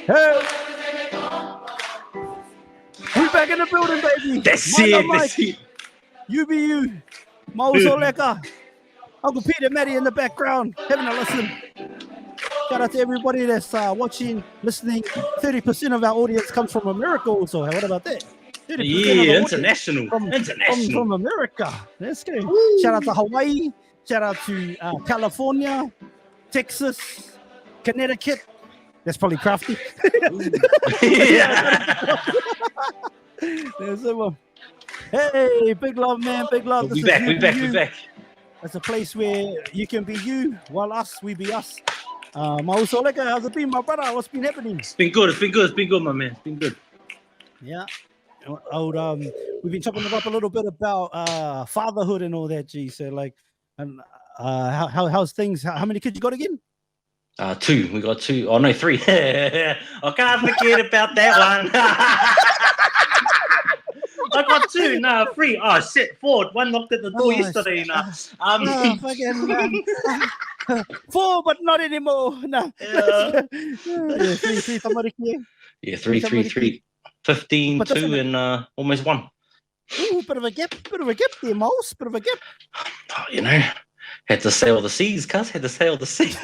Hey, we back in the building, baby. That's Mother it. Mike, That's it. U.B.U, Shubz Leeka, Uncle Peter, Maddie in the background, having a listen. Shout out to everybody that's watching, listening. 30% of our audience comes from America also. What about that? 30% of the Yeah, audience international. from America. Let's go. Shout out to Hawaii. Shout out to California, Texas, Connecticut. That's probably crafty. There's someone. Hey, big love, man. Big love. We back. It's a place where you can be you, while we be us. Shubz Leeka, how's it been, my brother? What's been happening? It's been good, my man. It's been good. Yeah. We've been chopping it up a little bit about fatherhood and all that, G. So like, and how's things? How many kids you got again? 2. We got 2. Oh no, 3. I can't forget about that one. I got 2. No, 3. Oh shit, 4. One knocked at the door yesterday. Fucking 4, but not anymore. No. Yeah. 3. Somebody here. Yeah, 3. 15, 2, and almost 1. Ooh, bit of a gap there, Mouse. Bit of a gap. Oh, you know, had to sail the seas, cuz. Had to sail the seas.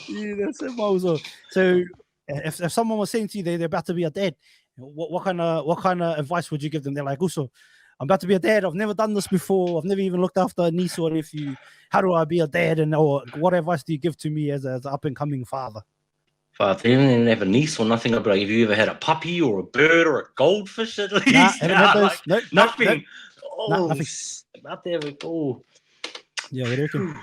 Yeah, that's it, Mouse. So, if someone was saying to you they're about to be a dad, what kind of advice would you give them? They're like, also, I'm about to be a dad. I've never done this before. I've never even looked after a niece or nephew. How do I be a dad? Or what advice do you give to me as an up and coming father? If you didn't have a niece or nothing, I'd be like, have you ever had a puppy or a bird or a goldfish at least? Nothing. Nothing. About there we go. Yeah, what do you reckon?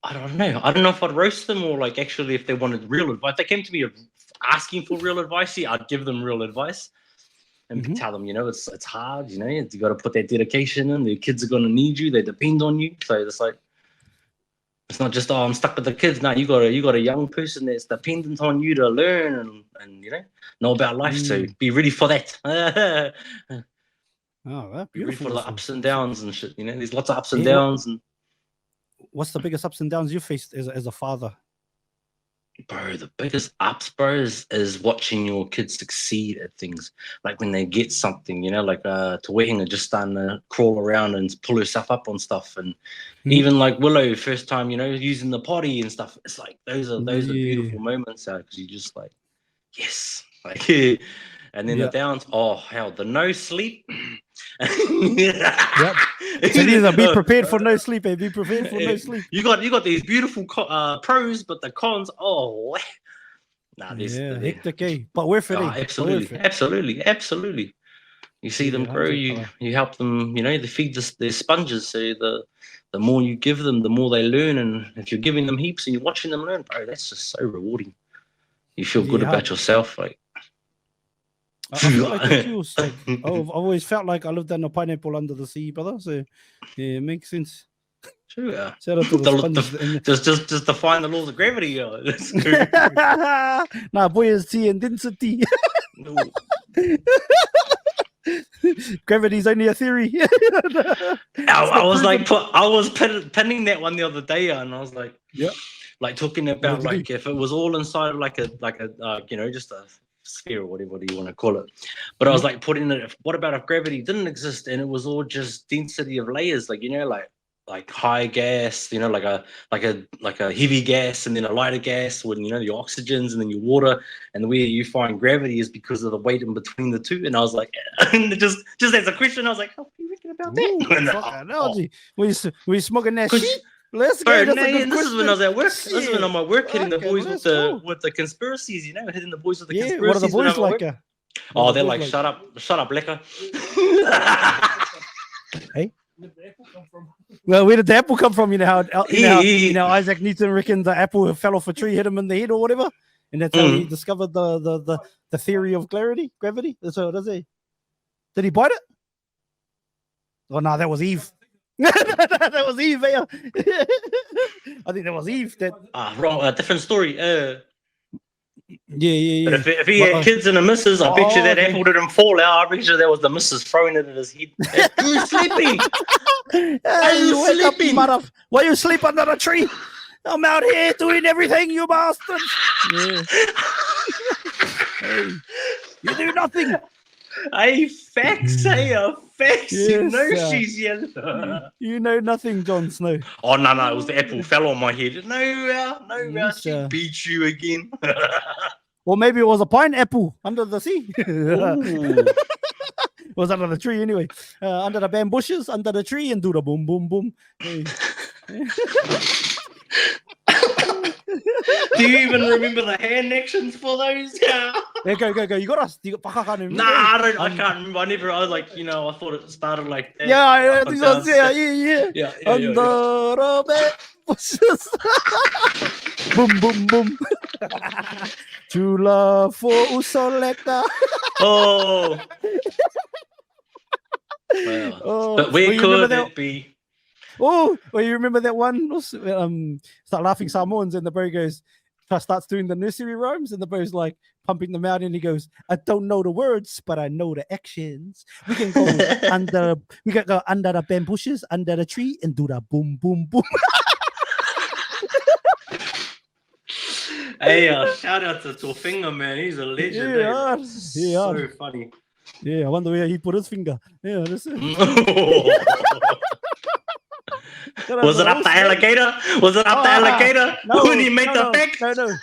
I don't know. I don't know if I'd roast them or like actually if they wanted real advice. If they came to me asking for real advice, yeah, I'd give them real advice and tell them, you know, it's hard, you know, you got to put that dedication in. The kids are going to need you. They depend on you. So it's like, it's not just, I'm stuck with the kids. No, you got a young person that's dependent on you to learn and you know about life. So be ready for that. That's beautiful. Be ready for the ups and downs and shit. You know, there's lots of ups and downs. And what's the biggest ups and downs you faced as a father? Bro, the biggest ups, bro, is watching your kids succeed at things. Like when they get something, you know, like Tuehinga just starting to crawl around and pull herself up on stuff. And even like Willow, first time, you know, using the potty and stuff. It's like those are beautiful moments because you just like, yes. Like, and then the downs, oh hell, the no sleep. Yep. So be prepared for no sleep, eh? Be prepared for no sleep. You got these beautiful pros, but the cons, hectic, eh? But worth it. Absolutely. You see them grow, you help them, you know, they feed their sponges. So the more you give them, the more they learn. And if you're giving them heaps and you're watching them learn, bro, that's just so rewarding. You feel good about yourself, like. I feel like I've always felt like I lived on a pineapple under the sea, brother. So yeah, it makes sense. True. Yeah. Shout out to the sponges. Just define the laws of gravity. Buoyancy and density. Gravity's only a theory. I was penning that one the other day, and I was like, like talking about like if it was all inside of like a you know, just a sphere or whatever you want to call it. But I was like putting it, what about if gravity didn't exist and it was all just density of layers, like, you know, like high gas, you know, like a heavy gas and then a lighter gas when, you know, your oxygens and then your water, and the way you find gravity is because of the weight in between the two. And I was like, and just as a question, I was like, how do you reckon about that? Analogy. We smoking that shit. Let's go. And this is when I was at work. This is when I'm at work hitting the boys with the conspiracies, you know, hitting the boys with the conspiracies. What are the boys like? Oh, they're like, shut up, Leeka. Hey. Well, where did the apple come from? You know how Isaac Newton reckons the apple fell off a tree, hit him in the head or whatever, and that's how he discovered the theory of gravity. So what does he? Did he bite it? Oh no, that was Eve. That was Eve. I think that was Eve. Wrong. Different story. Yeah. But if he had kids and a missus, I bet you that apple didn't fall out. I bet you that was the missus throwing it at his head. Are you sleeping? Are you sleeping? Why you sleep under a tree? I'm out here doing everything, you bastards. Yeah. Hey, you do nothing. Hey, facts, hey, facts. You Yes, know she's yellow. You know nothing, Jon Snow. Oh, no, it was the apple fell on my head. No, Yes, she beat you again. Or maybe it was a pineapple under the sea. Ooh. It was under the tree anyway. Under the bamboo bushes, under the tree, and do the boom, boom, boom. Hey. Do you even remember the hand actions for those? Yeah, go. You got us. You got, I can't remember. Nah, I can't remember. I was like, I thought it started like that. Yeah. Under the bushes. Boom, boom, boom. True love for Usoleka. Oh. Well, but where could it be? Oh, well, you remember that one? Start laughing Samoans, and the bro goes, starts doing the nursery rhymes, and the bro's like pumping them out, and he goes, I don't know the words, but I know the actions. We can go under the bamboo bushes, under the tree, and do the boom, boom, boom. Hey, shout out to Tofinga, man. He's a legend. Yeah, so funny. Yeah, I wonder where he put his finger. Yeah, that's it. Was it up the alligator? Was it up the alligator? No, when he made the pick? No.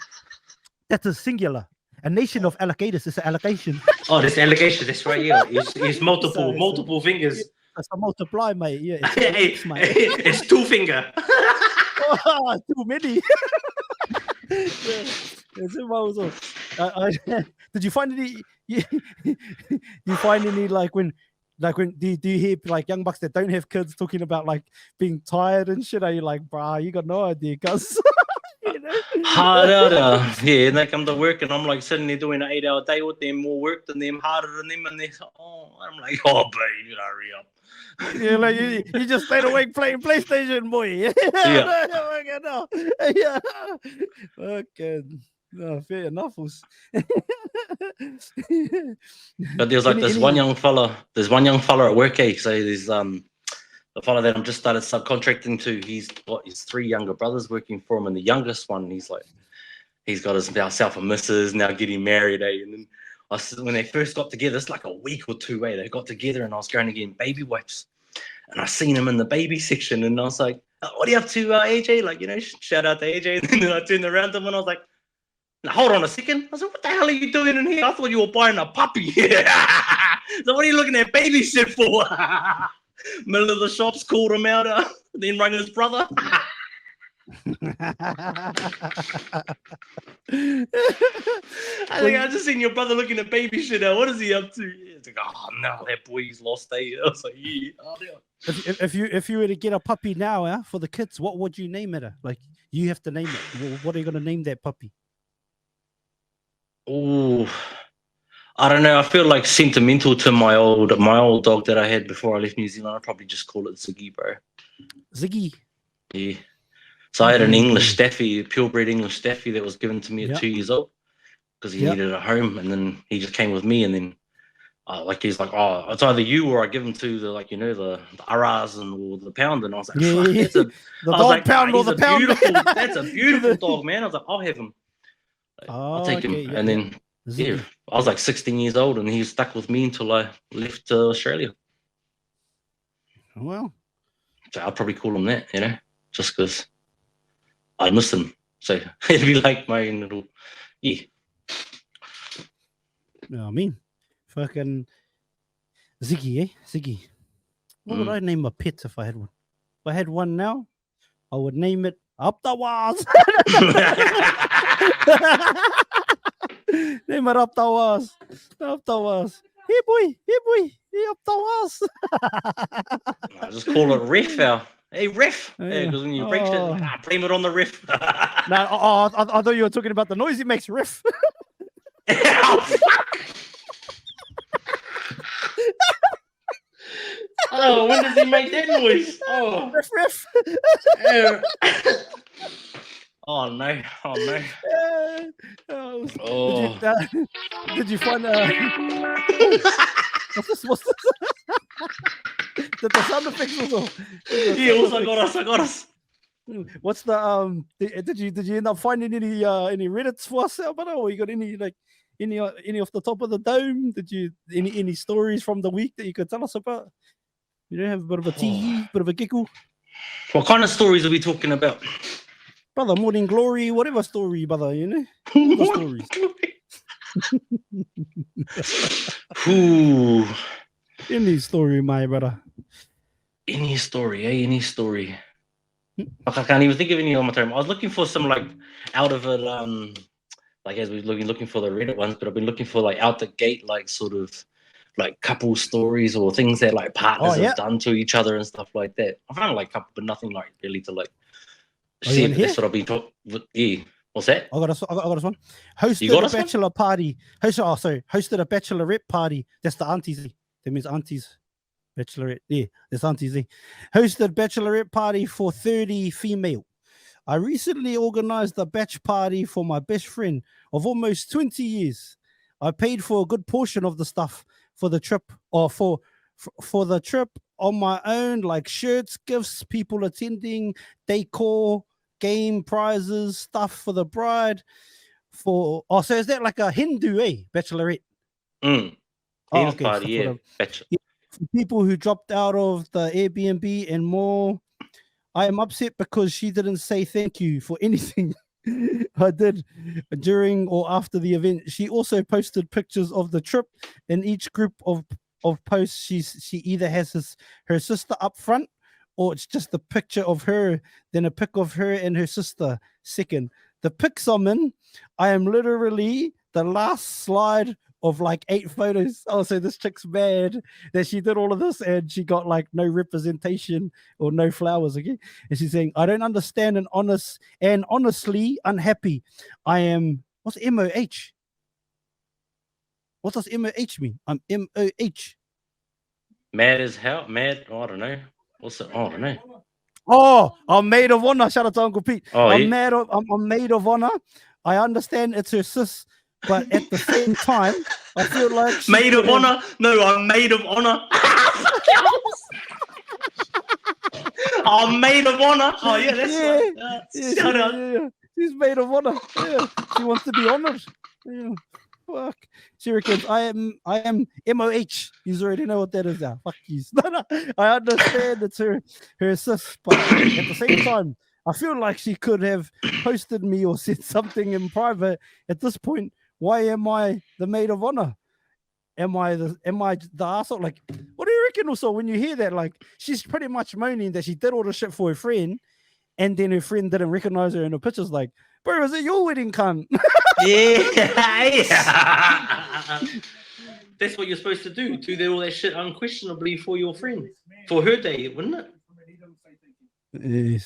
That's a singular. A nation of alligators is an allegation. Oh, this allegation. That's right. Yeah, it's multiple fingers. It's a multiply, mate. Yeah, it's two finger. Too many. Did you find any? Do you find any like when do you hear like young bucks that don't have kids talking about like being tired and shit? Are you like, brah, you got no idea, cuz? Harder, yeah. And they come to work, and I'm like sitting there doing an 8-hour day with them, more work than them, harder than them, and I'm like, oh, baby, hurry up. Yeah, like you just stayed awake playing PlayStation, boy. Yeah. Yeah. Okay. No, fair enough. But there's like this one young fella at work, so there's the fella that I'm just started subcontracting to. He's got his 3 younger brothers working for him, and the youngest one, he's got himself a missus, now getting married, and then when they first got together, it's like a week or 2, they got together, and I was going to get baby wipes, and I seen him in the baby section, and I was like, what are you up to, AJ? Like, shout out to AJ. And then I turned around to him, and I was like, now, hold on a second. I said, what the hell are you doing in here? I thought you were buying a puppy. So what are you looking at baby shit for? Middle of the shops, called him out, then rang his brother. I think I just seen your brother looking at baby shit now. What is he up to? It's like, oh no, that boy's lost. I was like, yeah. Oh, if you were to get a puppy now, for the kids, what would you name it? Like, you have to name it. What are you gonna name that puppy? Oh, I don't know. I feel like sentimental to my old dog that I had before I left New Zealand. I'd probably just call it Ziggy, bro. Ziggy. Yeah. So I had an English Staffy, purebred English Staffy that was given to me at 2 years old because he needed a home, and then he just came with me, and then he's like, oh, it's either you or I give him to the the Aras or the Pound, and I was like, that's a dog pound or the Pound. That's a beautiful dog, man. I was like, I'll have him. I'll take him. Yeah, and then I was like 16 years old, and he was stuck with me until I left Australia. Well, so I'll probably call him that, just because I miss him. So it'd be like my little, I mean, fucking Ziggy, Ziggy. What would I name a pet if I had one? If I had one now, I would name it Up the Walls. Name it Up the Walls. Up the Walls. Hey boy, hey up the walls. I just call it Ref. Hey Ref. Because when you break it, blame it on the Ref. I thought you were talking about the noise it makes, Ref. Oh, when does he make that noise? Oh, Ref. Oh no! Did you find what's this? Did the sound effects also? Yeah, also got us. What's the Did you end up finding any reddits for us, Albert? Or you got any any off the top of the dome? Did you any stories from the week that you could tell us about? You know, have a bit of a tee, bit of a giggle. What kind of stories are we talking about? Brother, morning glory, whatever story, brother, you know? All the stories. Ooh. Any story, my brother. Any story, Any story. I can't even think of any on my time. I was looking for some like out of it, like as we've been looking for the Reddit ones, but I've been looking for like out the gate, like sort of like couple stories or things that like partners have done to each other and stuff like that. I found like a couple, but nothing like really to like see. But that's what I've been talking. Yeah, what's that? I got this one. Hosted a bachelor party. Hosted a bachelorette party. That's the aunties. That means aunties. Bachelorette. Yeah, that's aunties. Hosted bachelorette party for 30 female. I recently organized a batch party for my best friend of almost 20 years. I paid for a good portion of the stuff for the trip, or for the trip on my own, like shirts, gifts, people attending, decor, game prizes, stuff for the bride. So is that like a Hindu, bachelorette? Okay. Party, yeah. People who dropped out of the Airbnb and more. I am upset because she didn't say thank you for anything I did during or after the event. She also posted pictures of the trip. In each group of posts, she either has her sister up front, or it's just a picture of her, then a pic of her and her sister second. The pics I'm in, I am literally the last slide of like 8 photos. Oh, so this chick's mad that she did all of this and she got like no representation or no flowers. Okay, and she's saying, I don't understand and honestly unhappy. I am. What's MOH? What does MOH mean? I'm MOH. Mad as hell. Mad. Oh, I don't know. What's it? Oh, I don't know. Oh, I'm maid of honor. Shout out to Uncle Pete. Oh, I'm maid of honor. I understand it's her sis, but at the same time, I feel like maid of honor. No, I'm maid of honor. I'm maid of honor. Oh yeah, that's right. Shut up. Yeah. She's maid of honor. Yeah, she wants to be honored. Yeah. Fuck. She reckons I am MOH. You already know what that is now. Fuck you. No. I understand it's her sis, but at the same time, I feel like she could have posted me or said something in private. At this point, why am I the maid of honor? Am I the asshole? Like, what do you reckon? Also, when you hear that, like, she's pretty much moaning that she did all the shit for her friend, and then her friend didn't recognize her in the pictures. Like, bro, is it your wedding, cunt? Yeah. That's what you're supposed to do. Do all that shit unquestionably for your friend, for her day, wouldn't it? He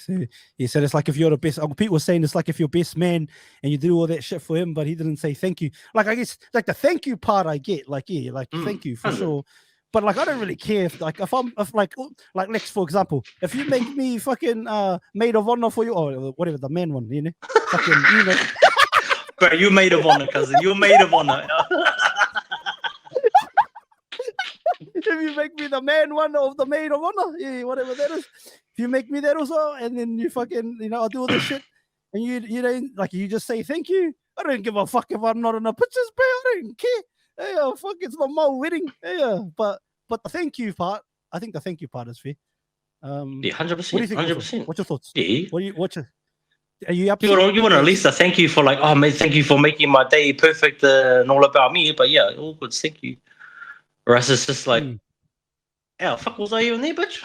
said it's like if you're the best. Uncle Pete was saying it's like if you're best man and you do all that shit for him, but he didn't say thank you. Like, I guess like the thank you part I get. Like, yeah, like thank you for sure. But like, I don't really care if like if Lex, for example, if you make me fucking maid of honor for you, or whatever, the man one, you know, fucking, you know. Bro, you maid of honor, cousin. You're maid of honor. If you make me the man one of the maid of honor, yeah, whatever that is. If you make me that also, and then you fucking, you know, I'll do all this shit, and you don't like, you just say thank you. I don't give a fuck if I'm not in the pictures, bro. I don't care. Yeah, fuck, it's not my wedding. Yeah, but the thank you part, I think the thank you part is fair. Yeah, 100%. What do you think? 100%. What's your thoughts? Yeah. Are you up? You want at least a thank you for like, oh man, thank you for making my day perfect and all about me. But yeah, all good, thank you. Or else it's just like, oh fuck, was I even there, bitch?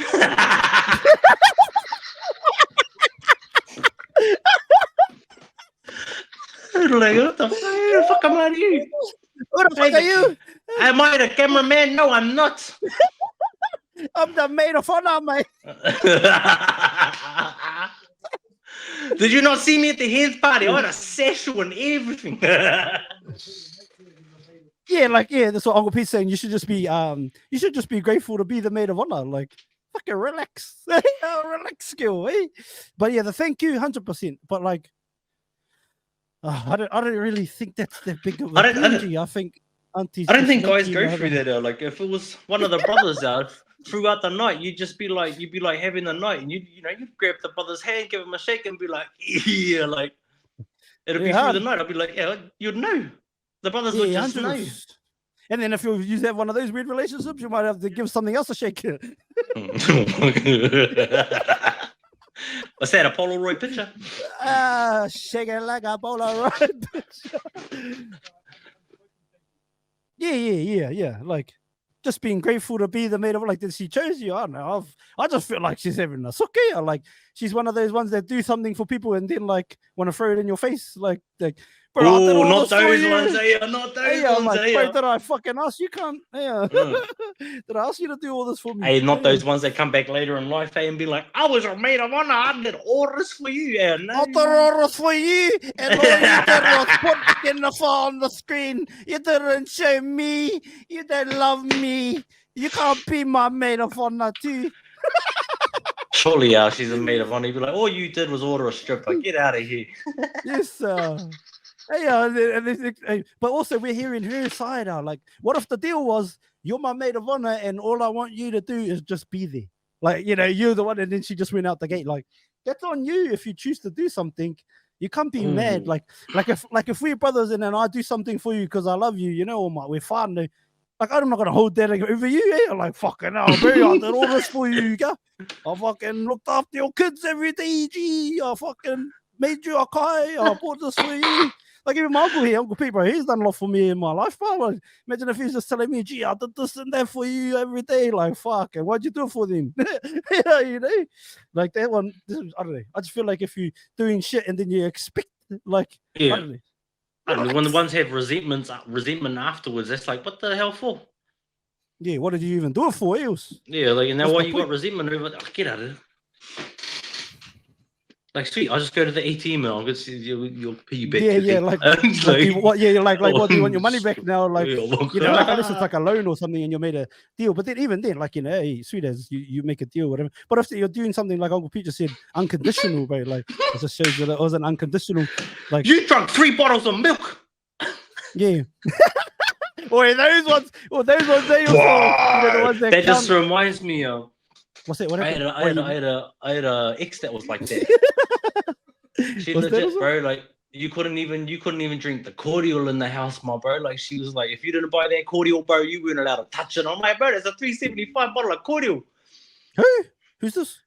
Like, what the fuck am I to you? What the fuck are you? Am I the cameraman? No, I'm not. I'm the maid of honor, mate. Did you not see me at the hen's party? I had a session and everything. Yeah, like, yeah, that's what Uncle Pete's saying. You should just be grateful to be the maid of honor. Like, fucking relax. Relax skill, eh? But yeah, the thank you, 100%. But like, I don't really think that's that big of a energy. I think aunties. I don't think guys go through that. Like, if it was one of the brothers out, throughout the night, you'd be like having the night, and you grab the brother's hand, give him a shake, and be like, yeah, like it'll be through the night. I'll be like, yeah, you'd know. The brothers would just know. And then if you have one of those weird relationships, you might have to give something else a shake. What's that, a Polaroid picture? Shake it like a Polaroid picture. Yeah. Like, just being grateful to be the maid of, like, that she chose you. I don't know. I just feel like she's having a suck. Like, she's one of those ones that do something for people and then, like, want to throw it in your face. Like bro, oh, not those ones, not those ones, like, bro, did I fucking ask you? Can't, did I ask you to do all this for me? Hey, not those ones that come back later in life, and be like, I was a maid of honor. I did orders for you. I did orders for you, and all you did was put in the phone on the screen. You didn't show me. You didn't love me. You can't be my maid of honor too. Surely, she's a maid of honor. You'd be like, all you did was order a stripper. Get out of here. Yes, but also we're hearing her side out. Like, what if the deal was you're my maid of honor and all I want you to do is just be there? Like, you're the one, and then she just went out the gate. Like, that's on you if you choose to do something. You can't be mad. Like if we're brothers and then I do something for you because I love you, we're fine. Like, I'm not gonna hold that over you. Like, fucking hell, bro, I did all this for you. I fucking looked after your kids every day. Gee, I fucking made you a kai. I bought this for you. Like, even my uncle here, Uncle Pete, bro, he's done a lot for me in my life, bro. Like, imagine if he's just telling me, gee, I did this and that for you every day. Like, fuck, and why'd you do it for them? Like that one, I don't know. I just feel like if you're doing shit and then you expect, like, I don't know. And when the ones have resentment afterwards, that's like, what the hell for? Yeah, what did you even do it for else? Yeah, like, and now why you got resentment over it? Get out of it. Like, sweet, I'll just go to the ATM and I'll get your pay back. Like what do you want your money back now? Like, like, unless it's like a loan or something and you made a deal. But then even then, like, hey, sweet as you make a deal, whatever. But if you're doing something like Uncle Pete just said, unconditional, bro, like, it just shows that it wasn't unconditional. Like, you drank 3 bottles of milk. Yeah. Or those ones, the ones that just reminds me of. What's it? What I had a ex that was like that. She legit, bro. Like, you couldn't even drink the cordial in the house, my bro. Like, she was like, if you didn't buy that cordial, bro, you weren't allowed to touch it. I'm like, bro, it's a $3.75 bottle of cordial. Who's this?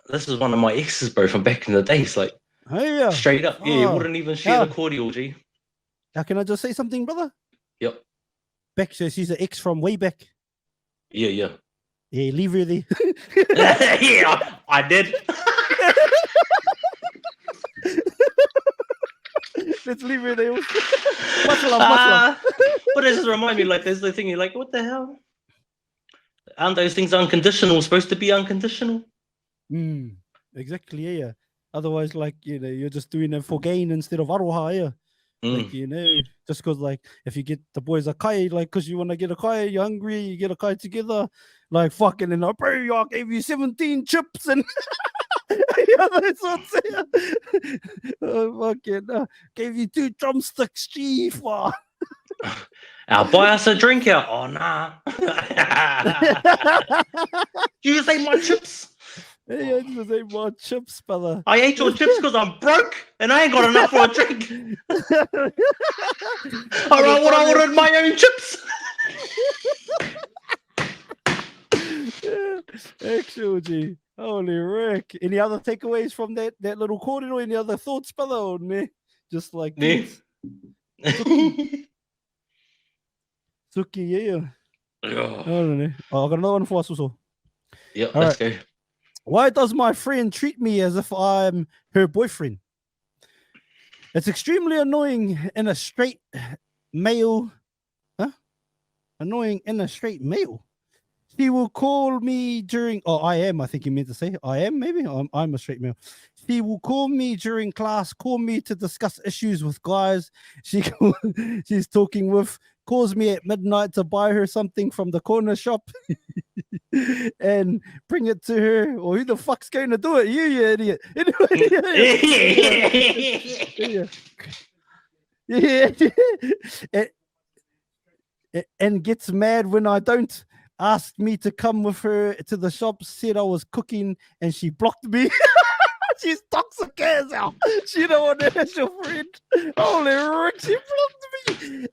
This is one of my exes, bro, from back in the days. Like, straight up, you wouldn't even share the cordial, G. Now, can I just say something, brother? Yep. Beck says she's an ex from way back. Yeah. Yeah, leave her there. Yeah, I did. Let's leave her there. Much love. But it just reminds me, like, there's the thing, you're like, what the hell? Aren't those things unconditional? Supposed to be unconditional? Exactly, yeah. Otherwise, like, you're just doing it for gain instead of aroha, yeah. Like, just because, like, if you get the boys a kai, like, because you want to get a kai, you're hungry, you get a kai together, like, fucking, and like, bro, I gave you 17 chips and gave you 2 drumsticks, chief. I'll buy us a drink out. Oh, nah. You just ate my chips. Hey, I just ate my chips, brother. I ate your chips because I'm broke and I ain't got enough for a drink. I ordered my own chips. Actual G. Holy Rick. Any other takeaways from that little cordial? Any other thoughts, brother? Or me? Just like this. Suki, yeah. I don't know. I got another one for us also. Yeah, let's go. Why does my friend treat me as if I'm her boyfriend? It's extremely annoying in a straight male. Annoying in a straight male. She will call me during. Oh, I am. I think you meant to say I am. Maybe I'm a straight male. She will call me during class. Call me to discuss issues with guys she's talking with. Calls me at midnight to buy her something from the corner shop and bring it to her. Or who the fuck's going to do it? You idiot. Yeah. And gets mad when I don't. asked me to come with her to the shop, said I was cooking, and she blocked me. She's toxic as hell. She don't want to as your friend. Holy Rick, she blocked me.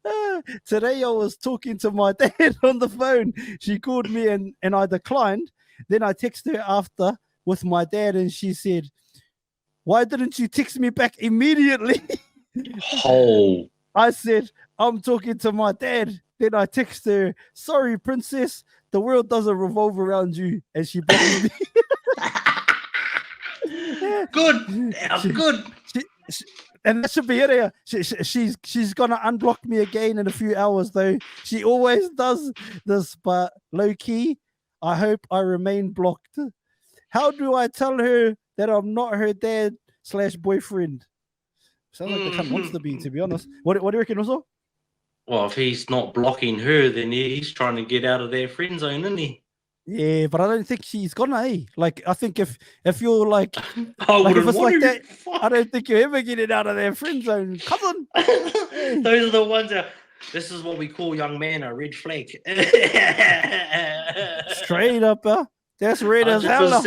Today I was talking to my dad on the phone. She called me and I declined. Then I texted her after with my dad and she said, "Why didn't you text me back immediately?" Oh. I said, "I'm talking to my dad." Then I text her, "Sorry, princess, the world doesn't revolve around you." And she blocked me. Good. Good. And that should be it. Yeah. She's gonna unblock me again in a few hours, though. She always does this, but low key, I hope I remain blocked. How do I tell her that I'm not her dad / boyfriend? Sounds like the cunt wants to be honest. What do you reckon, also? Well, if he's not blocking her, then he's trying to get out of their friend zone, isn't he? Yeah, but I don't think she's gonna. Like, I think if you're like, like if it's like that, I don't think you're ever getting out of their friend zone, cousin. Those are the ones that. This is what we call young man a red flag. Straight up, that's red as hell.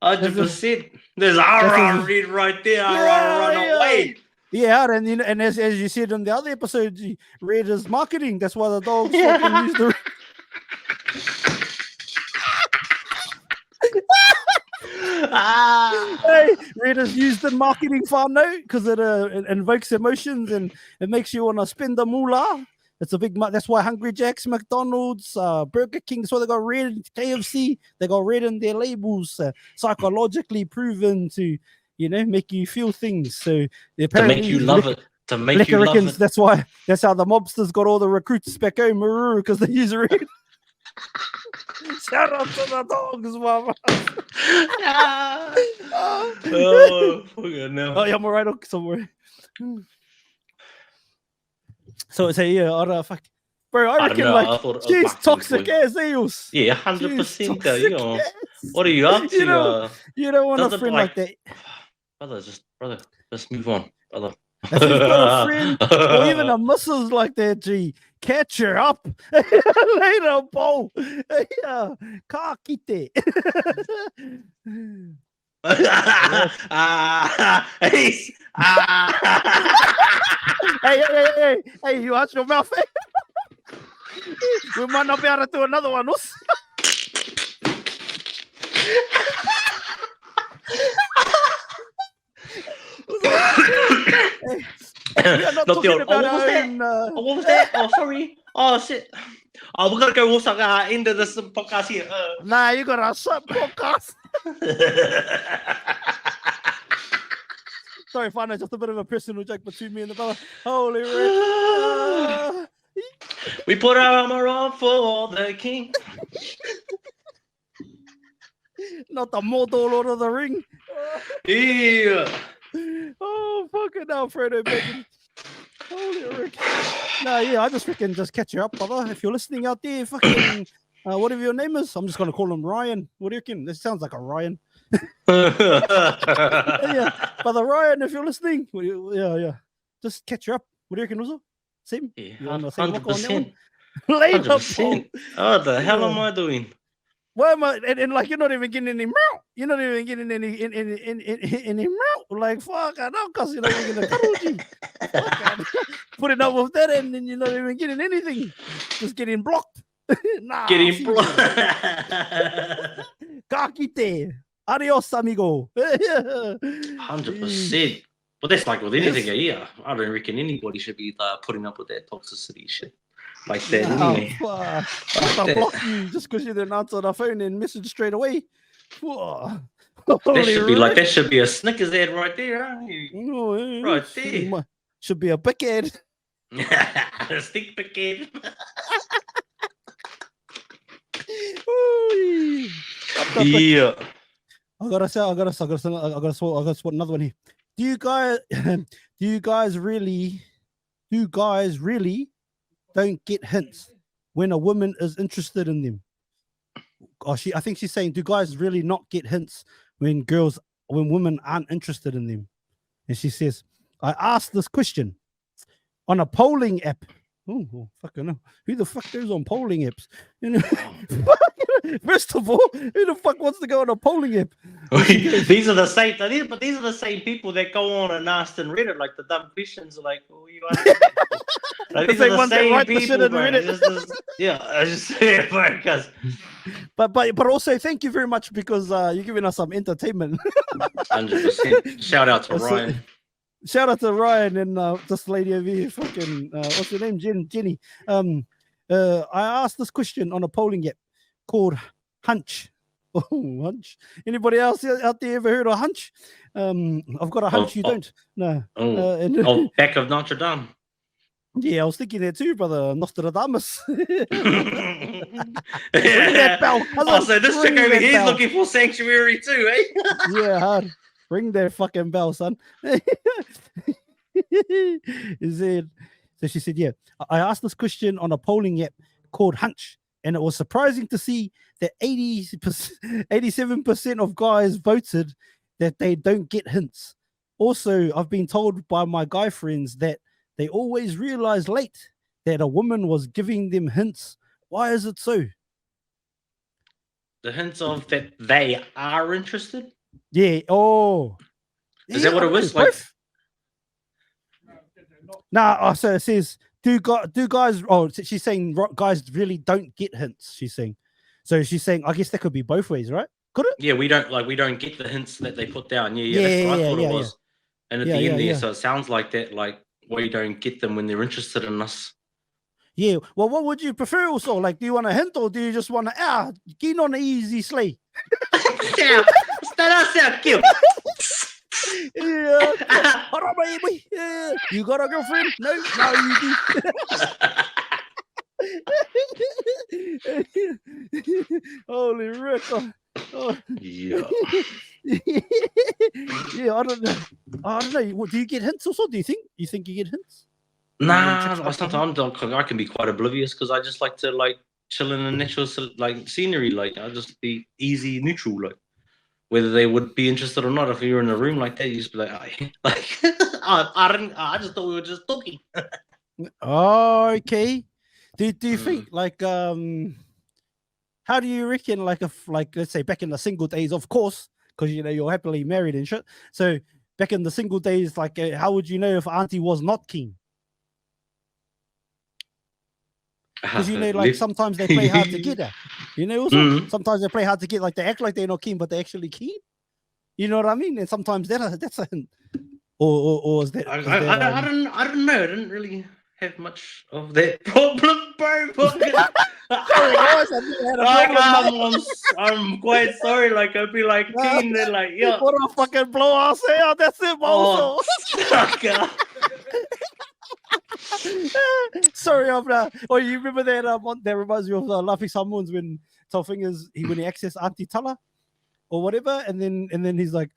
100%. There's a red right there. Run away. Yeah, and as you said in the other episode, red is marketing. That's why the dogs fucking use the. Hey, red is used in marketing for note because it invokes emotions and it makes you want to spend the moolah. It's a big. That's why Hungry Jack's, McDonald's, Burger King. So they got red. KFC. They got red in their labels. Psychologically proven to, make you feel things. So to make you love it. To make you love it. That's how the mobsters got all the recruits back home, because they use red. Shout out to the dogs, mama. Oh, yeah, I'm right on somewhere. So it's fuck. Bro, I reckon she's toxic as eels. Yeah, 100%. What are you up to? You don't want a friend like that. Brother, let's move on, brother. If you've got a friend or even a missus like that, catch her up. Later, Bo. Ka kite. Hey, you watch your mouth. We might not be able to do another one. Not talking about what was that? Oh, sorry. Oh, shit. Oh, we're going to go also into this podcast here. Nah, you got a shut podcast. Sorry, fine. Just a bit of a personal joke between me and the brother. Holy Rick. We put our armor on for the king. Not the Mordor Lord of the Ring. Yeah. Oh, fucking Alfredo Bacon. Holy Rick. No, yeah, I just freaking just catch you up, brother. If you're listening out there, fucking whatever your name is, I'm just gonna call him Ryan. What do you reckon? This sounds like a Ryan. Yeah, brother Ryan, if you're listening, yeah. Just catch you up. What do you reckon, also? Same? Yeah, 100%. Later, oh, the hell am I doing? Why am I? And like you're not even getting any meow. You're not even getting any meow. Like fuck, I know, cause you're not even getting a cuddle. Putting up with that, and then you're not even getting anything. Just getting blocked. Nah. Getting blocked. Kakite. Adios, amigo. 100%. But that's like with anything here. I don't reckon anybody should be putting up with that toxicity shit. Like that, anyway. I'll block you just because you didn't answer the phone and message straight away. That should be a Snickers ad right there, right there. Should be a big ad. A stick big ad. Yeah. I gotta spot another one here. Do you guys really don't get hints when a woman is interested in them? I think she's saying, do guys really not get hints when women aren't interested in them? And she says, I asked this question on a polling app Oh, fucking hell. Who the fuck goes on polling apps? You know, first of all, who the fuck wants to go on a polling app? These are the same, but these are the same people that go on and ask in Reddit, like the dumb questions, like, "Oh, you like, these are the same people, bro. Yeah, I just bro, because. But also thank you very much because you're giving us some entertainment. 100%. Shout out to Ryan. Shout out to Ryan and this lady over here, fucking what's her name, Jenny. I asked this question on a polling app called Hunch. Oh, Hunch. Anybody else out there ever heard of Hunch? I've got a hunch you don't. No. Back of Notre Dame. Yeah, I was thinking that too, brother. Nostradamus. Ring that bell. So this chick over here is looking for sanctuary too, eh? Yeah, hard. Ring that fucking bell, son. So she said, yeah, I asked this question on a polling app called Hunch, and it was surprising to see that 87% of guys voted that they don't get hints. Also, I've been told by my guy friends that they always realize late that a woman was giving them hints. Why is it so? The hints of that they are interested? Yeah. Oh. Is that what it was? Like, nah, so it says, do guys, oh, she's saying guys really don't get hints, she's saying. So she's saying, I guess that could be both ways, right? Could it? Yeah, we don't get the hints that they put down. Yeah, that's what I thought it was. And at the end there, so it sounds like that, like, we don't get them when they're interested in us. Yeah. Well, what would you prefer also? Like, do you want a hint or do you just want to, keen on the easy slay? Yeah, that sounds cute. Yeah. Hold on, baby. Yeah. You got a girlfriend? No, you do. Holy Rick. Oh. Yeah. Yeah, I don't know. What, do you get hints also? Do you think you get hints? Nah, sometimes I can be quite oblivious because I just like to like chill in the natural like scenery. Like I just be easy, neutral. Like whether they would be interested or not. If you're in a room like that, you just be like, I just thought we were just talking. Okay. Do you think like how do you reckon like let's say back in the single days, of course, because you know you're happily married and shit. So back in the single days, like how would you know if auntie was not keen? Because you know, like sometimes they play hard to get her. You know, also sometimes they play hard to get, like they act like they're not keen, but they're actually keen. You know what I mean? And sometimes that's a hint. Or is that? I don't know. I didn't really have much of that problem, bro. I'm quite sorry. Like I'd be like keen, then like yeah. What a fucking blowout say? That's it, also. Sorry, oh, you remember that? That reminds me of Laughing Someone's when Tofingers when he accessed Auntie Tala or whatever, and then he's like,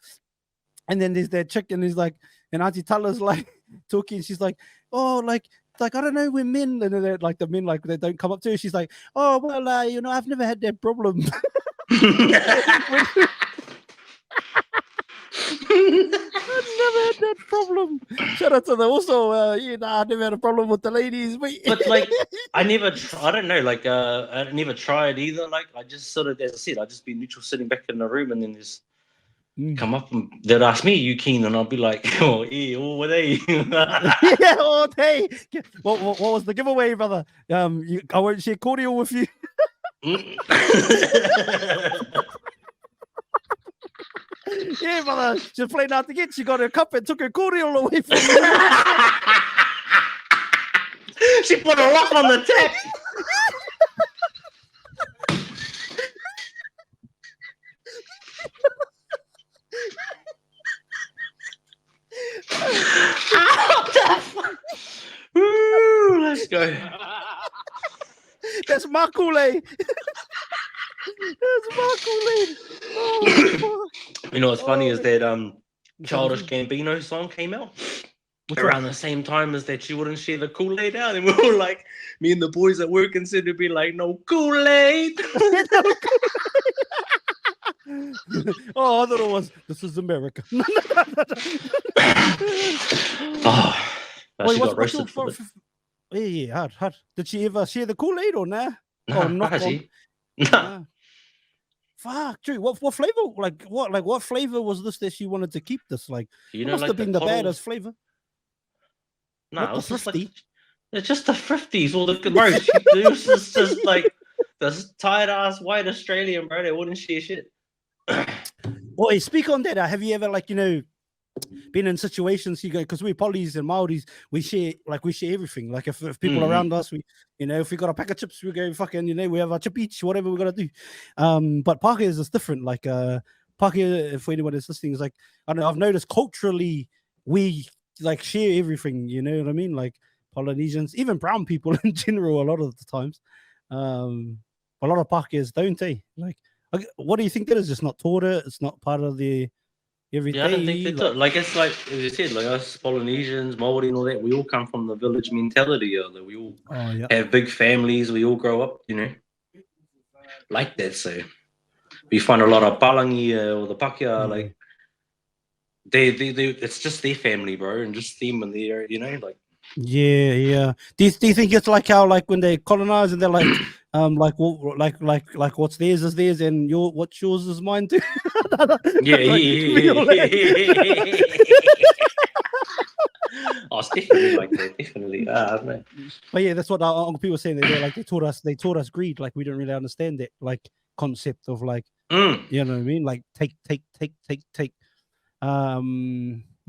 and then there's that chick, and he's like, and Auntie Tala's like talking, she's like, oh, like I don't know, we're men, and then like the men like they don't come up to her. She's like, oh well, you know, I've never had that problem. I've never had that problem. Shout out to them. Also, I never had a problem with the ladies. But like, I don't know. Like, I never tried either. Like, I just sort of, as I said, I just be neutral, sitting back in the room, and then just come up and they'd ask me, "Are you keen?" And I'll be like, "Oh, yeah, oh, what are you?" Yeah, oh, hey. What was the giveaway, brother? I won't share cordial with you. Yeah, brother. She played out to get. She got her cup and took her cordial away from me. She put a lock on the tap. Woo, let's go. That's my Kool-Aid. That's my Kool-Aid. Oh, you know what's funny is that Childish Gambino song came out around the same time as that. She wouldn't share the Kool-Aid out, and we were like, me and the boys at work considered to be like, no Kool-Aid. Oh, I thought it was, this is America. Oh, she got roasted for it. Hard. Did she ever share the Kool-Aid or nah? Nah, Oh, knock on. Nah. Fuck, true. What flavor? What flavor was this that she wanted to keep this? Like, You it know, must like have the been the Cordial. baddest flavor. Nah, Not it the was just like thrifty. it's just the 50s or the bro. It was just like this tired ass white Australian bro. They wouldn't share shit. Well, hey, speak on that. Have you ever been in situations you go, because we're Polys and Maoris, we share everything. Like if people around us, we if we got a pack of chips, we go fucking we have a chip each, whatever we gotta do. But Pākehā is different. Like Pākehā, if anyone is listening, is like, I don't know, I've noticed culturally we like share everything, you know what I mean? Like Polynesians, even brown people in general, a lot of the times. A lot of Pākehās don't they? Like what do you think that is? Just not taught it, it's not part of the every Yeah, I don't think they day. do. Like it's like as you said, like us Polynesians, Maori, and all that. We all come from the village mentality. That we all have big families. We all grow up, like that. So we find a lot of Palangi or the Pākehā, like they it's just their family, bro, and just them and their, like. Yeah. Do you think it's like how when they colonize and they're like what's theirs is theirs and what's yours is mine too? Oh, it's definitely like that, definitely. But yeah, that's what our uncle people were saying. They taught us greed. Like we don't really understand that concept of you know what I mean? Like take.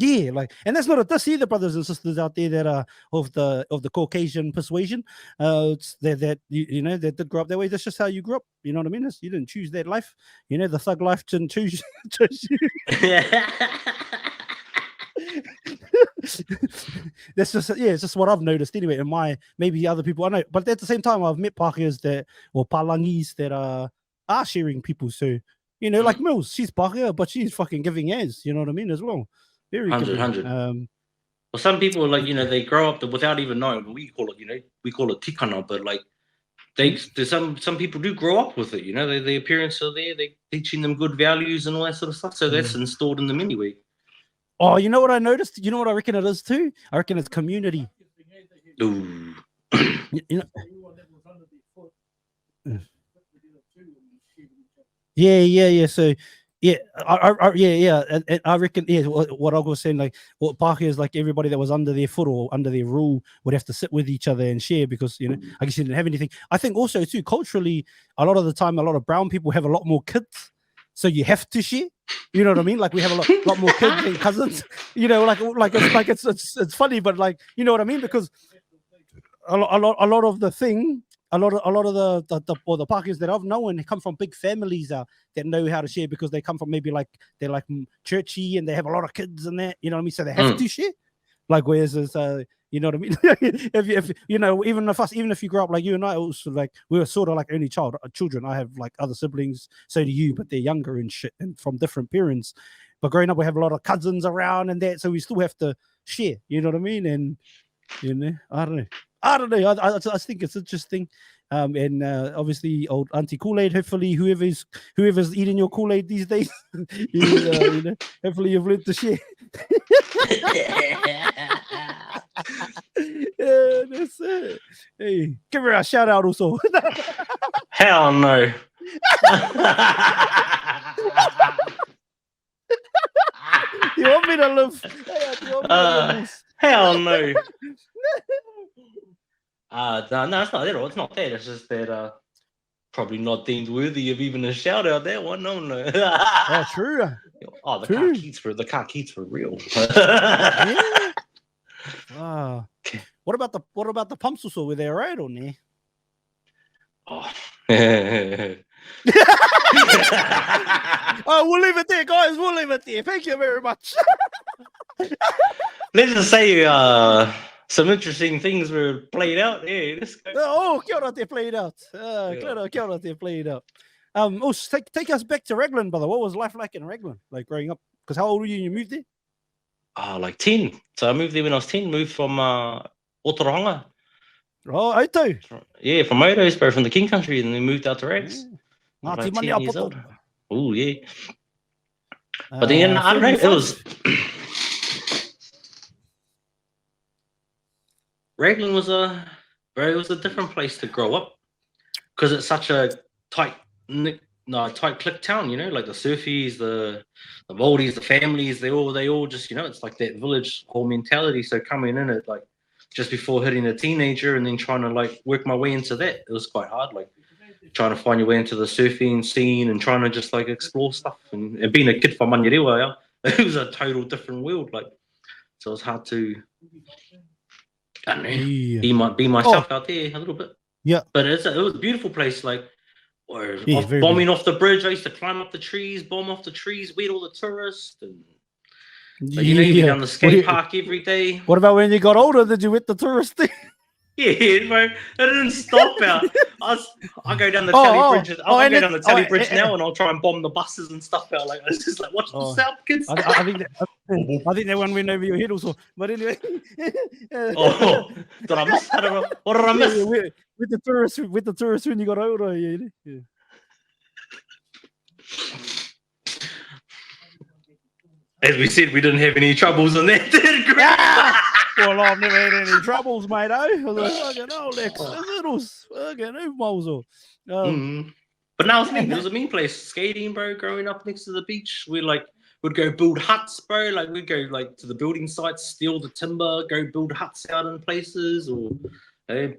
Yeah, and that's not a diss either, brothers and sisters out there that are of the Caucasian persuasion. It's that that did grow up that way. That's just how you grew up. You know what I mean? You didn't choose that life. The thug life didn't choose you. That's just it's just what I've noticed anyway. And maybe other people I know, but at the same time, I've met Pākehās or Palangis that are sharing people. So like Mills, she's Pākehā, but she's fucking giving as. You know what I mean as well. Very 100. Well, some people they grow up without even knowing. But we call it tikana, but like some people do grow up with it. Their parents are there, they teaching them good values and all that sort of stuff. So that's installed in them anyway. Oh, you know what I noticed? You know what I reckon it is too? I reckon it's community. Ooh. Yeah. So I reckon what I was saying, what Pākehā is like, everybody that was under their foot or under their rule would have to sit with each other and share because I guess you didn't have anything. I think also too culturally, a lot of the time, a lot of brown people have a lot more kids, so you have to share. You know what I mean? Like we have a lot more kids and cousins. It's funny, but you know what I mean? Because a lot of the thing. A lot of the Pākehās that I've known come from big families that know how to share because they come from maybe they're churchy and they have a lot of kids and that, you know what I mean? So they have to share. Whereas you know what I mean? if even if you grow up like you and I, also we were sort of only children. I have other siblings, so do you, but they're younger and shit and from different parents. But growing up, we have a lot of cousins around and that, so we still have to share. You know what I mean? And I don't know. I think it's interesting. And obviously, old Auntie Kool-Aid. Hopefully, whoever's eating your Kool-Aid these days, hopefully you've learned to share. Yeah, that's it. Hey, give her a shout out also. Hell no. You want me to live? Hell no. No, it's not that. It's not that. It's just that probably not deemed worthy of even a shout out. That one, no. Oh, true. Oh, the car keys for real. Yeah. Wow. What about the pumps also? Were they alright or nah? Oh. Oh, we'll leave it there, guys. We'll leave it there. Thank you very much. Let's just say some interesting things were played out. Yeah, let's go. Oh, kia ora te played out. Kia ora te played out. Take us back to Raglan, brother. What was life like in Raglan, growing up? Because how old were you when you moved there? Like 10. So I moved there when I was 10. Moved from Otorohanga. Oh, Oto. Yeah, from Oto's, bro, from the King Country, and then moved out to Rags. Yeah. Like 10 years old. Oh, yeah. But then I don't know. It was. Raglan was a different place to grow up because it's such a tight click town. You know, like the surfies, the Maldies, the families. They all just, you know, it's like that village whole mentality. So coming in at like just before hitting a teenager and then trying to like work my way into that, it was quite hard. Like trying to find your way into the surfing scene and trying to just like explore stuff and being a kid from Manurewa, it was a total different world. Like, so it was hard to, I don't know, be myself out there a little bit. Yeah, but it was a beautiful place. Like, very bombing good. off the bridge. I used to climb up the trees, bomb off the trees, weed all the tourists, and you know, you down the skate park every day. What about when you got older? Did you hit the tourist thing? Yeah, bro, it didn't stop out. I go down the Tally Bridge. I'll go down the Tally Bridge now, and I'll try and bomb the buses and stuff out. Like, it's just like, watch the south, kids. I think that one went over your head also. But anyway. Did I miss? I don't know. What did I miss? With the tourists when you got older. Yeah. As we said, we didn't have any troubles on that. Well, I've never had any troubles, mate. I was like, fucking old littles, fucking who But now it was a mean place. Skating, bro. Growing up next to the beach, we'd go build huts, bro. Like we'd go like to the building sites, steal the timber, go build huts out in places, or we'd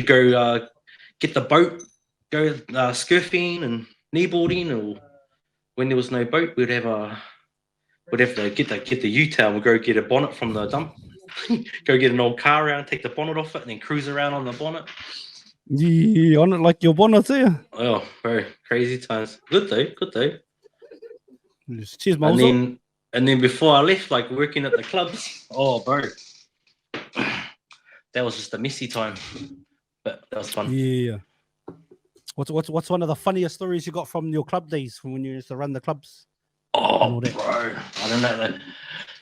go get the boat, go surfing and kneeboarding, or when there was no boat, we'd have to get the U-tail. We'd go get a bonnet from the dump, go get an old car around, take the bonnet off it, and then cruise around on the bonnet. Yeah, on it like your bonnet here. Oh, very crazy times. Good though. Cheers, Mozo. And then before I left, like working at the clubs, oh, bro, that was just a messy time, but that was fun. Yeah. What's one of the funniest stories you got from your club days from when you used to run the clubs? Oh, bro, I don't know that.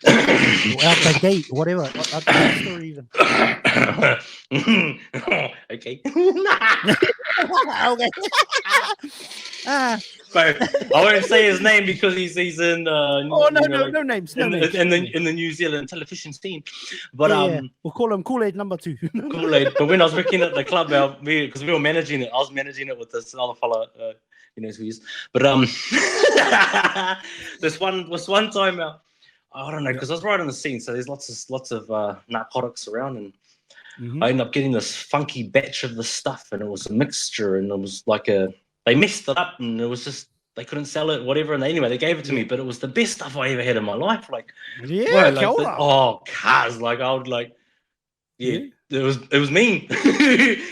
Out the gate, whatever. Out the gate story even. Okay. Okay. But I won't say his name because he's in. No names. In the New Zealand television scene, but we'll call him Kool-Aid number 2. Kool-Aid. But when I was working at the club, because we were managing it, I was managing it with this other fella. He knows who he is. But this one time out. I don't know, because I was right on the scene, so there's lots of narcotics around, and I ended up getting this funky batch of the stuff, and it was a mixture, and it was like they messed it up, and it was just they couldn't sell it, whatever, and anyway they gave it to me, but it was the best stuff I ever had in my life, like cars, like I would like. Yeah, it was mean.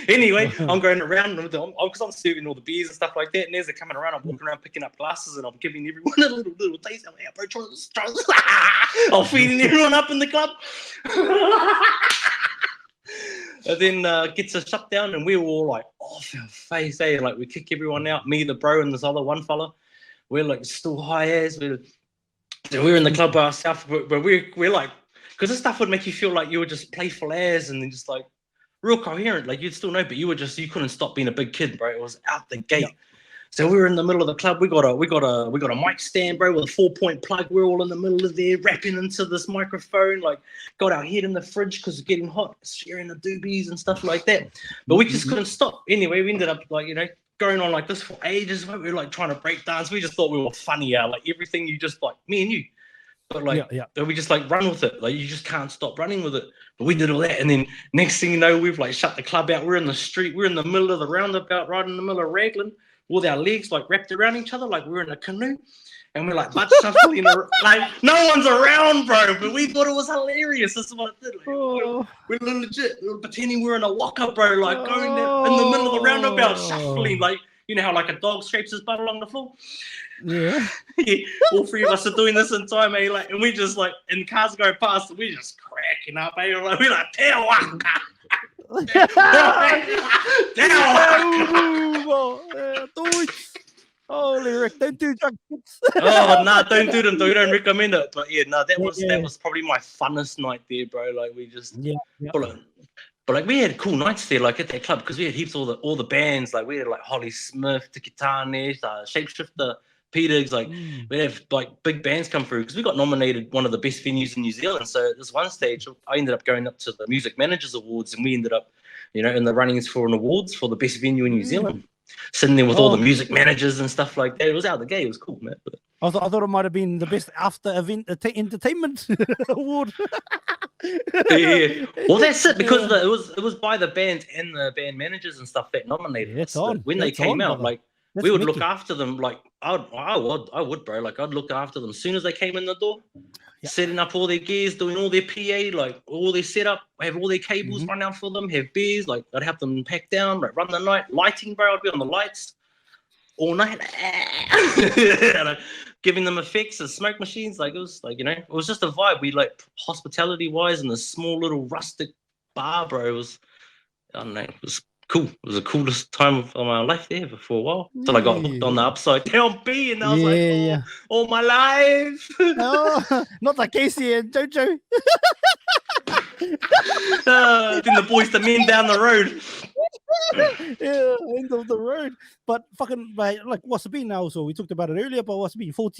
Anyway, I'm going around because I'm serving all the beers and stuff like that. And as they're coming around, I'm walking around picking up glasses and I'm giving everyone a little taste. I'm like, bro, try. I'm feeding everyone up in the club. And then gets a shutdown and we were all like off our face, eh? Like we kick everyone out. Me, the bro, and this other one fella. We're like still high as we're in the club by ourselves, but we're like. Because this stuff would make you feel like you were just playful as and then just like real coherent. Like you'd still know, but you couldn't stop being a big kid, bro. It was out the gate. Yeah. So we were in the middle of the club. We got a mic stand, bro, with a 4-point plug. We're all in the middle of there, rapping into this microphone. Like got our head in the fridge because it's getting hot, sharing the doobies and stuff like that. But we just couldn't stop. Anyway, we ended up like going on like this for ages. We were like trying to break dance. We just thought we were funny, like everything. You just like me and you. But like, we just like run with it. Like you just can't stop running with it. But we did all that, and then next thing you know, we've like shut the club out. We're in the street. We're in the middle of the roundabout, right in the middle of Raglan, with our legs like wrapped around each other, like we're in a canoe, and we're like butt shuffling. Like no one's around, bro. But we thought it was hilarious. That's what it did. Like, we're legit pretending we're in a walker, bro. Like going there in the middle of the roundabout, shuffling like. You know how like a dog scrapes his butt along the floor? Yeah. All three of us are doing this in time, eh? Like, and we just like, and cars go past, and we just cracking up, eh? We're like, Te waka. Holy Rick, don't do drugs. Oh no, don't do them. We don't recommend it. But yeah, no, that was probably my funnest night there, bro. Like we just But like we had cool nights there, like at that club, because we had heaps all the bands. Like we had like Holly Smith, Tikitane, Shapeshifter, Peter's like, we have like big bands come through because we got nominated one of the best venues in New Zealand. So at this one stage, I ended up going up to the Music Managers Awards, and we ended up, you know, in the runnings for an awards for the best venue in New Zealand. Sitting there with all the music managers and stuff like that. It was out the gate. It was cool, man. But I thought it might have been the best after event entertainment award. yeah. Well, that's it, because it was by the band and the band managers and stuff that nominated us. When they came out, like we would look after them. Like I would, bro. Like I'd look after them as soon as they came in the door, setting up all their gears, doing all their PA, like all their setup, have all their cables run out for them, have beers, like I'd have them pack down, like run the night, lighting, bro. I'd be on the lights all night, giving them effects as smoke machines. Like it was like, you know, it was just a vibe. We like hospitality wise in this small little rustic bar, bro. It was, I don't know, it was cool. It was the coolest time of my life there for a while. Till I got hooked on the upside down B, and I was like, all my life. No, not like Casey and Jojo. Then the boys, the men down the road. End of the road. But fucking, like, what's it been now? So we talked about it earlier, but what's it been? 12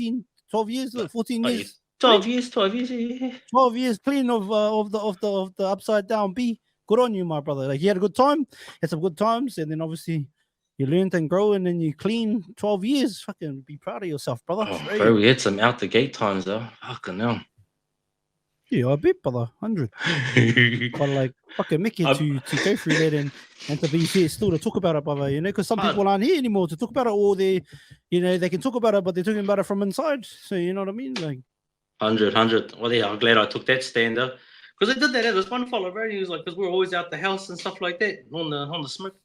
years, 14 years. 12 years, yeah. 12 years clean of the upside down B. Good on you, my brother. Like, you had a good time, had some good times, and then obviously you learned and grow, and then you clean 12 years. Fucking be proud of yourself, brother. Oh, bro, we had some out the gate times though. Fucking hell. Yeah, I bet, brother. 100. But like, fucking Mickey to go through that and to be here still to talk about it, brother. You know, because some people aren't here anymore to talk about it, or they, you know, they can talk about it, but they're talking about it from inside. So you know what I mean, like. 100. Well, yeah, I'm glad I took that stand up, because I did that. There was one fellow, bro. He was like, because we're always out the house and stuff like that on the smoke,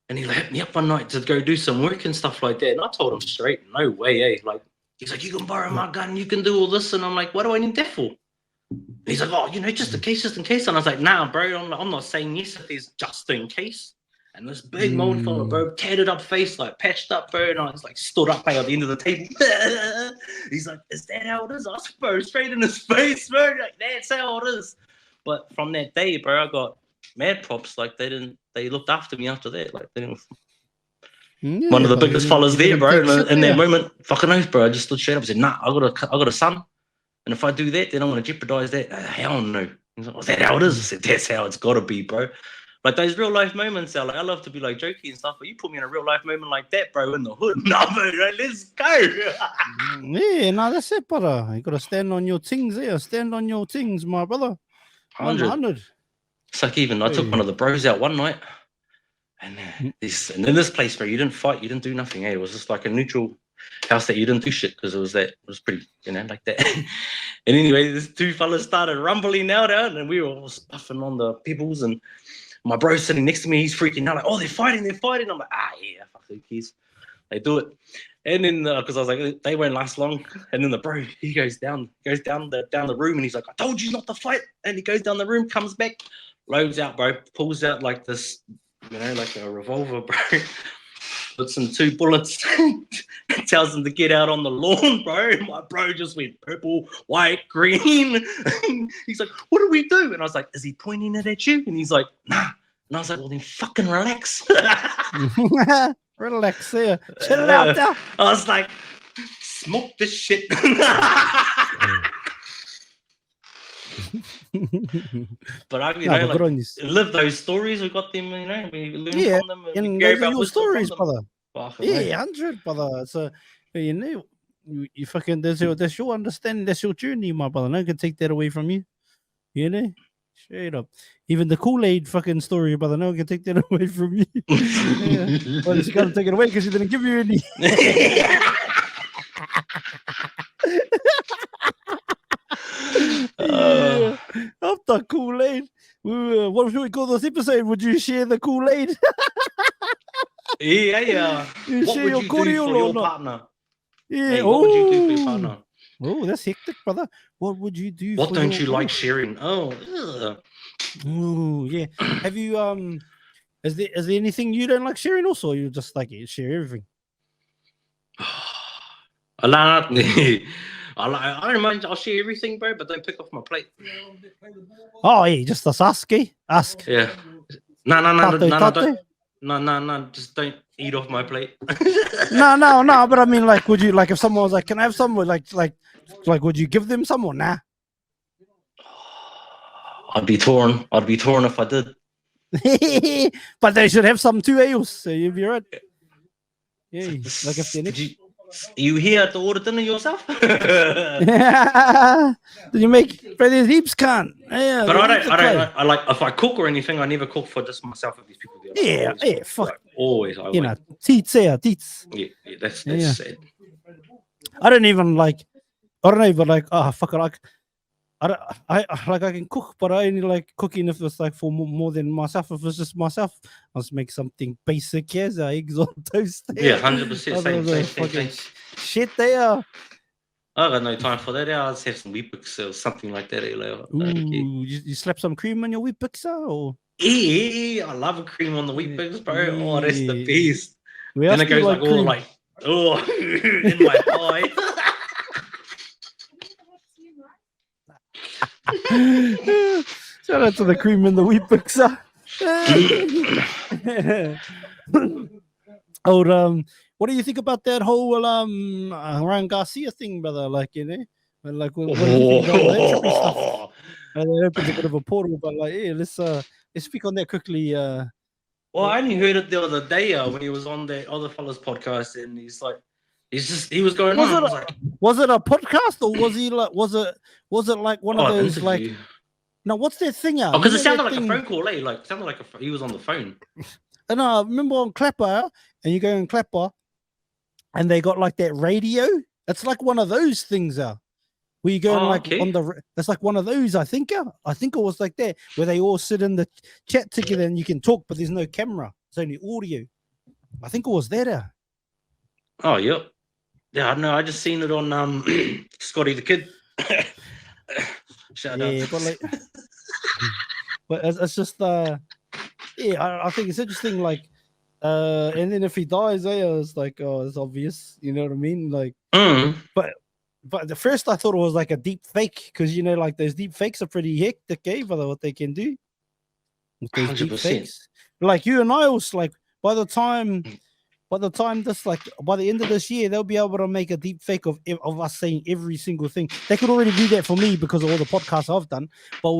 and he hit me up one night to go do some work and stuff like that. And I told him straight, no way, like he's like, you can borrow my gun, you can do all this, and I'm like, what do I need that for? He's like, oh, you know, just in case. And I was like, nah, bro, I'm not saying yes if there's just in case. And this big mold fella, bro, tatted up face, like patched up, bro, and I was like stood up at the end of the table. He's like, is that how it is? I was, bro, straight in his face, bro. Like, that's how it is. But from that day, bro, I got mad props. Like they looked after me after that. Like they didn't. One of the biggest fellas there, bro. In that moment, fucking oath, bro. I just stood straight up and said, nah, I got a son. And if I do that, then I'm going to jeopardize that. Hell no. He's like, is that how it is? I said, that's how it's got to be, bro. Like those real life moments, like, I love to be like jokey and stuff, but you put me in a real life moment like that, bro, in the hood. No, bro, let's go. Yeah, no, that's it, brother. You got to stand on your things there. Stand on your things, my brother. 100. It's like even I took one of the bros out one night, and in this place, bro, you didn't fight, you didn't do nothing. It was just like a neutral house that you didn't do shit, because it was pretty, you know, like that. And anyway, these two fellas started rumbling out, and we were all puffing on the pebbles, and my bro sitting next to me, he's freaking out, like, oh, they're fighting. I'm like, yeah, fuck, who cares? They do it. And then, because I was like, they won't last long. And then the bro, he goes down the room, and he's like, I told you not to fight. And he goes down the room, comes back, loads out, bro, pulls out like this, you know, like a revolver, bro. Puts in 2 bullets, tells him to get out on the lawn, bro. My bro just went purple, white, green. He's like, what do we do? And I was like, is he pointing it at you? And he's like, nah. And I was like, well, then fucking relax. Relax there. Chill out there. I was like, smoke this shit. But I, you know, like, live those stories. We got them, you know, we learn from them. And those are your stories, brother. Yeah, 100, brother. So, you know, you fucking, that's your understanding, that's your journey, my brother. No one can take that away from you. You know? Straight up. Even the Kool-Aid fucking story, brother. No one can take that away from you. Yeah. Well, you gotta take it away because you didn't give you any. Yeah. After Kool-Aid, what should we call this episode? Would you share the Kool-Aid? Yeah. You what share would your you Cordial do for your not? partner? Yeah. Hey, what would you do for your partner? Oh, that's hectic, brother. What would you do? What don't you like sharing? Oh, yeah. Have you is there anything you don't like sharing? Also, or you just like share everything? I don't mind. I'll share everything, bro, but don't pick off my plate. Oh, yeah, just ask, eh? Ask. Yeah. No. No, just don't eat off my plate. No. But I mean, like, would you like if someone was like, "Can I have some?" Like, would you give them some or nah? I'd be torn if I did. But they should have some too, Eels. So you'd be right. Yeah, like if they're you here to order dinner yourself? Did you make? But there's heaps, can't. Yeah, but I like if I cook or anything, I never cook for just myself and these people. Yeah, fuck. Like, always, teats. Yeah, that's sad. I don't even like. I don't even like. Oh fuck! I can cook, but I only like cooking if it's like for more than myself. If it's just myself, I'll just make something basic as eggs on toast. Yeah, 100%. Same. Shit, they are. I got no time for that. I'll just have some Weet-Bix or something like that. Ooh, you slap some cream on your Weet-Bix, or? Yeah, I love a cream on the Weet-Bix, bro. Oh, that's the best. Then it goes like all like, in my eye. Shout out to the cream in the Weet-Bix. What do you think about that whole Ryan Garcia thing, brother? Like, you know, like what do you think about that stuff? That opens a bit of a portal, but like, yeah, let's speak on that quickly. Well, I only heard it the other day when he was on the other fella's podcast, and he was going on. Was it a podcast or was it like one of those like? No, what's that thing out? Because it sounded like a phone call, eh? Like sounded like he was on the phone. And I remember on Clapper, and you go on Clapper, and they got like that radio. It's like one of those things, where you go on the. It's like one of those, I think. I think it was like that, where they all sit in the chat together and you can talk, but there's no camera. It's only audio. I think it was that. Oh, yep. Yeah, I don't know. I just seen it on Scotty the Kid. Shout out. But it's just I think it's interesting. Like, and then if he dies, it's like, it's obvious. You know what I mean? Like, but the first I thought it was like a deep fake, because you know, like those deep fakes are pretty hectic, for what they can do. With those 100%. Deep fakes, like you and I was like, by the time this, like by the end of this year, they'll be able to make a deep fake of us saying every single thing. They could already do that for me because of all the podcasts I've done. But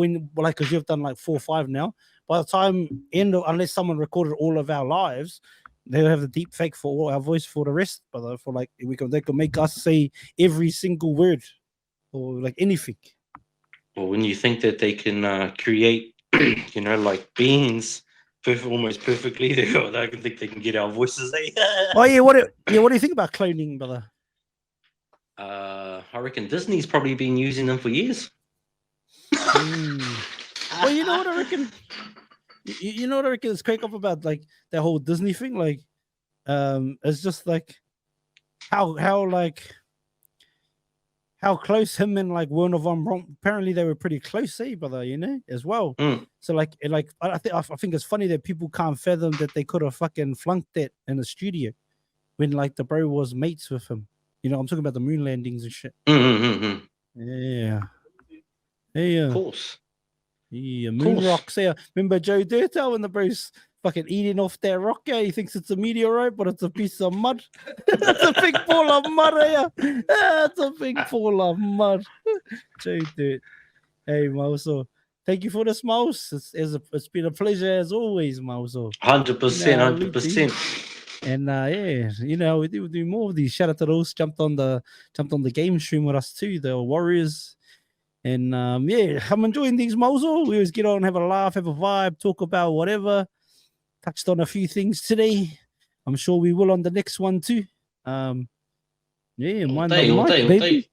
because you've done like 4 or 5 now, by the time unless someone recorded all of our lives, they'll have the deep fake for all our voice for the rest. But for like they could make us say every single word or like anything. Well, when you think that they can create, like beings. Almost perfectly. I can think they can get our voices. Oh yeah, what do you think about cloning, brother? I reckon Disney's probably been using them for years. Well, you know what I reckon. You know what I reckon is crack up about like that whole Disney thing. Like, it's just like how close him and like Werner von Braun, apparently they were pretty close, brother, as well. So like I think it's funny that people can't fathom that they could have fucking flunked that in the studio when like the bro was mates with him. I'm talking about the moon landings and shit. Yeah. Of course. Yeah, moon rocks here. Remember Joe Dirto when the bro's fucking eating off that rock? He thinks it's a meteorite, but it's a piece of mud. It's a big ball of mud here. It's a big ball of mud. Joe Dirt. Hey, Mauso. Thank you for this, Mouse. It's been a pleasure as always, Mauso. 100%. And we do more of these. Shout out to those jumped on the game stream with us too, the Warriors. And I'm enjoying these, Mozo. We always get on, have a laugh, have a vibe, talk about whatever. Touched on a few things today. I'm sure we will on the next one too. Mind the mic, baby.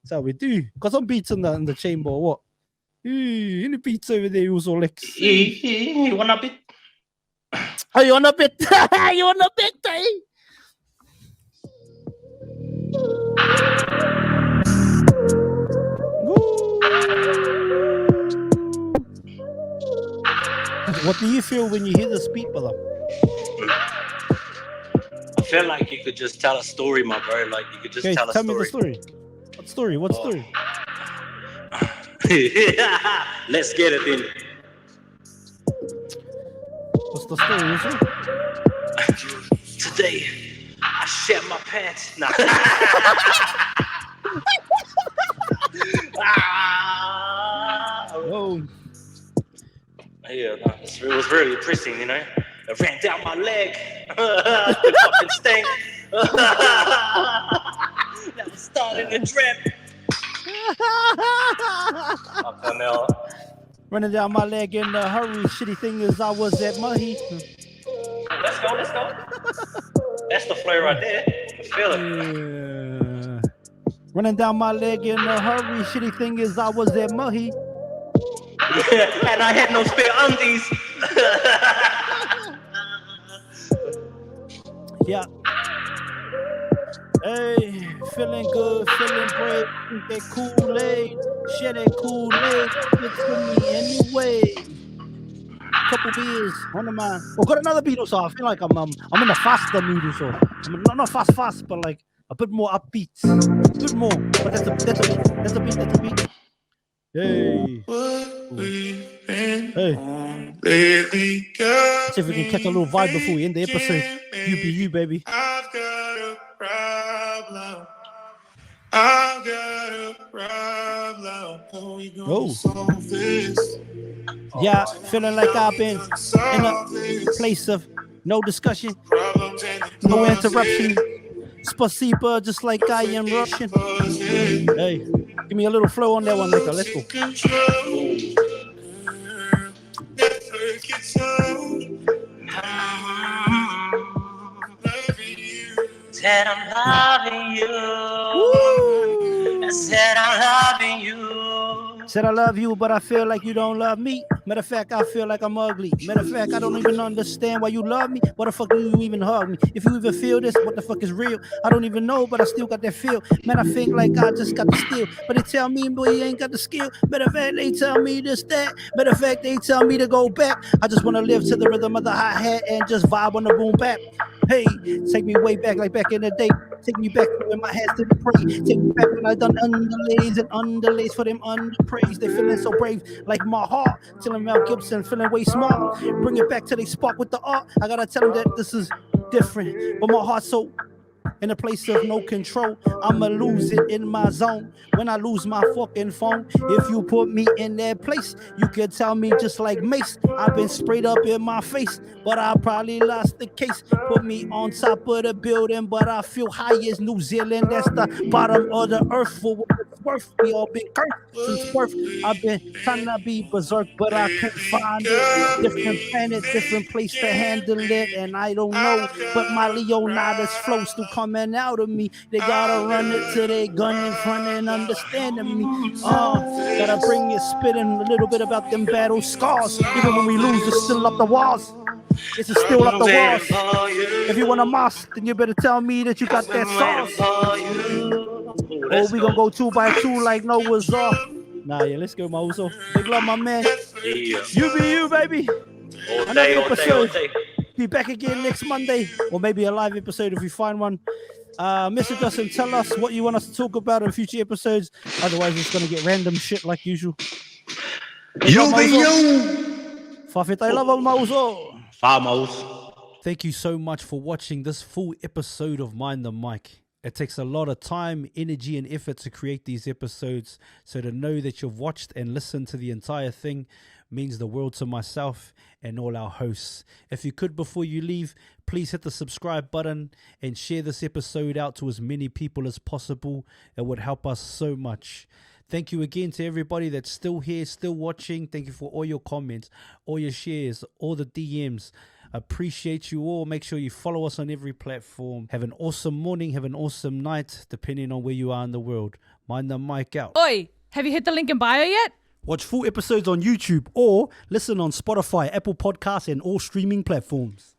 That's how we do. Got some beats in the chamber or what? Any beats over there, also Lex? You want a bit? Oh, you want a bit? You want a bit, eh? What do you feel when you hear this beat, brother? I feel like you could just tell a story, my bro. Like you could just tell a story. Tell me the story. What story? What story? Let's get it in. What's the story, is it? Today, I shat my pants. Nah. Oh. Yeah, no, it was really depressing, you know. It ran down my leg. It fucking stank. That was starting to drip. Okay, now. Running down my leg in a hurry. Shitty thing is I was at Mahi. Let's go. That's the flow right there. I feel it. Yeah. Running down my leg in a hurry. Shitty thing is I was at Mahi. And I had no spare undies. Yeah. Hey, feeling good, feeling brave. Drink that Kool-Aid. Share that Kool-Aid. It's for me anyway. Couple beers, one of mine. Oh, got another beat also. I feel like I'm in a faster mood also. I'm not fast, but like a bit more upbeat. A bit more. But that's a beat. Hey. Hey. Let's see if we can catch a little vibe before we end the episode. U.B.U, baby. I've got a problem. How we gonna solve this? Yeah, feeling like I've been in a place of no discussion, no interruption. Spasiba, just like I am Russian. Hey, give me a little flow on that one, Leeka. Let's go. Said I'm loving you. I said I'm loving you. Said I love you, but I feel like you don't love me. Matter of fact, I feel like I'm ugly. Matter of fact, I don't even understand why you love me. What the fuck do you even hug me? If you even feel this, what the fuck is real? I don't even know, but I still got that feel. Man, I think like I just got the skill. But they tell me, boy, you ain't got the skill. Matter of fact, they tell me this, that. Matter of fact, they tell me to go back. I just want to live to the rhythm of the hi-hat and just vibe on the boom bap. Hey, take me way back, like back in the day. Take me back when my hands didn't pray. Take me back when I done underlays for them underpraise. They feeling so brave, like my heart. Telling Mel Gibson, feeling way smart. Bring it back to they spark with the art. I gotta tell them that this is different, but my heart's so in a place of no control. I'ma lose it in my zone when I lose my fucking phone. If you put me in that place, you could tell me just like Mace. I've been sprayed up in my face, but I probably lost the case. Put me on top of the building, but I feel high as New Zealand. That's the bottom of the earth for what it's worth. We all been cursed since birth. I've been trying to be berserk, but I can't find it. Different planet, different place to handle it, and I don't know. But my Leonidas flow still coming out of me. They gotta run it till they gun in front and understanding me. Gotta bring it, spitting a little bit about them battle scars. Even when we lose, it's still up the walls. It's still up the walls. If you want a moss, then you better tell me that you got that sauce. Oh, we gonna go 2 by 2 like Noah's Ark. Nah, yeah, let's go, Mozo. Big love, my man. U.B.U, baby. Another episode. Be back again next Monday, or maybe a live episode if we find one. Message us and tell us what you want us to talk about in future episodes. Otherwise, it's gonna get random shit like usual. U.B.U. Fafetai lava, Mozo. Vamos. Thank you so much for watching this full episode of Mind the Mic. It takes a lot of time, energy, and effort to create these episodes. So to know that you've watched and listened to the entire thing means the world to myself and all our hosts. If you could, before you leave, please hit the subscribe button and share this episode out to as many people as possible. It would help us so much. Thank you again to everybody that's still here, still watching. Thank you for all your comments, all your shares, all the DMs. Appreciate you all. Make sure you follow us on every platform. Have an awesome morning. Have an awesome night, depending on where you are in the world. Mind the mic out. Oi, have you hit the link in bio yet? Watch full episodes on YouTube or listen on Spotify, Apple Podcasts, and all streaming platforms.